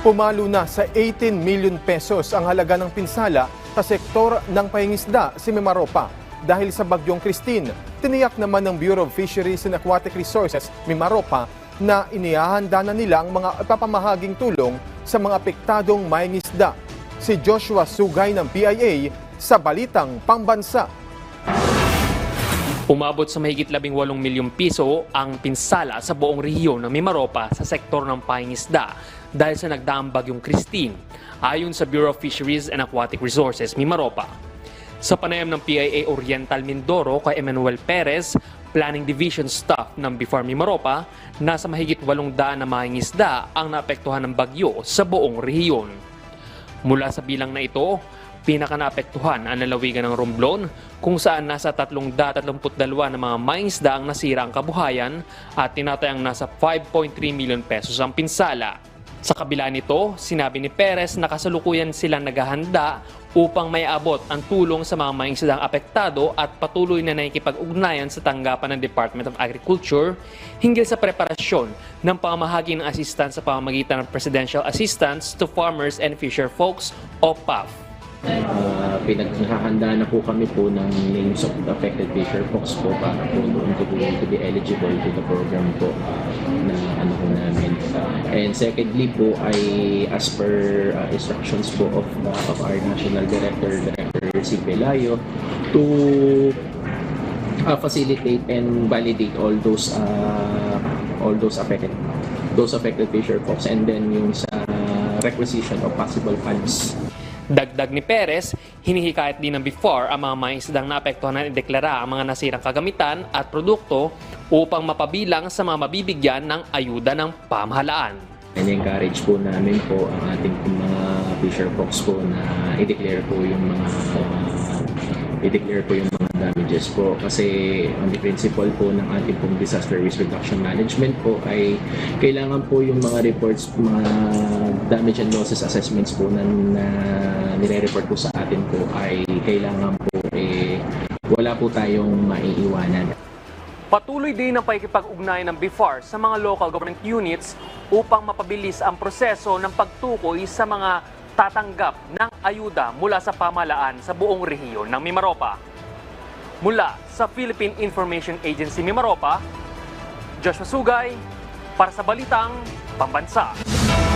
Pumalo na sa 18 million pesos ang halaga ng pinsala sa sektor ng pangingisda si Mimaropa. Dahil sa bagyong Christine, tiniyak naman ng Bureau of Fisheries and Aquatic Resources, Mimaropa, na inihahanda na nila ang mga ipapamahaging tulong sa mga apektadong mangingisda. Si Joshua Sugay ng PIA sa Balitang Pambansa. Umabot sa mahigit 18 milyong piso ang pinsala sa buong rehiyon ng Mimaropa sa sektor ng pangingisda dahil sa nagdaang bagyong Christine, ayon sa Bureau of Fisheries and Aquatic Resources, Mimaropa. Sa panayam ng PIA Oriental Mindoro kay Emmanuel Perez, Planning Division Staff ng BIFAR Mimaropa, nasa mahigit 800 na mangingisda ang naapektuhan ng bagyo sa buong rehiyon. Mula sa bilang na ito, pinaka-naapektuhan ang lalawigan ng Romblon kung saan nasa 332 na mga mangingisda ang nasira ang kabuhayan at tinatayang nasa 5.3 million pesos ang pinsala. Sa kabila nito, sinabi ni Perez na kasalukuyan silang naghahanda upang maiabot ang tulong sa mga mangingisdang apektado at patuloy na nakikipag-ugnayan sa tanggapan ng Department of Agriculture hinggil sa preparasyon ng pamamahagi ng assistance sa pamamagitan ng Presidential Assistance to Farmers and Fisherfolks o PAF. Pinaghahanda na po kami po ng names of affected fisherfolks po para po doon to be eligible to the program po na ano po namin. And secondly po ay as per instructions po of our National Director si Pelayo to facilitate and validate all those affected fisherfolks and then yung sa requisition of possible funds. Dagdag ni Perez, hinihikayat din ng BIFAR ang mga mangingisdang naapektuhan na ideklara ang mga nasirang kagamitan at produkto upang mapabilang sa mga mabibigyan ng ayuda ng pamahalaan. I-encourage po namin po ang ating mga fisherfolks po na i-declare po yung mga damages po kasi on the principle po ng ating pong disaster risk reduction management po ay kailangan po yung mga reports, mga damage and losses assessments po na nire-report po sa atin po ay kailangan po wala po tayong maiiwanan. Patuloy din ang pakikipag-ugnayan ng BIFAR sa mga local government units upang mapabilis ang proseso ng pagtukoy sa mga tatanggap ng ayuda mula sa pamahalaan sa buong rehiyon ng Mimaropa. Mula sa Philippine Information Agency Mimaropa, Joshua Sugay para sa Balitang Pambansa.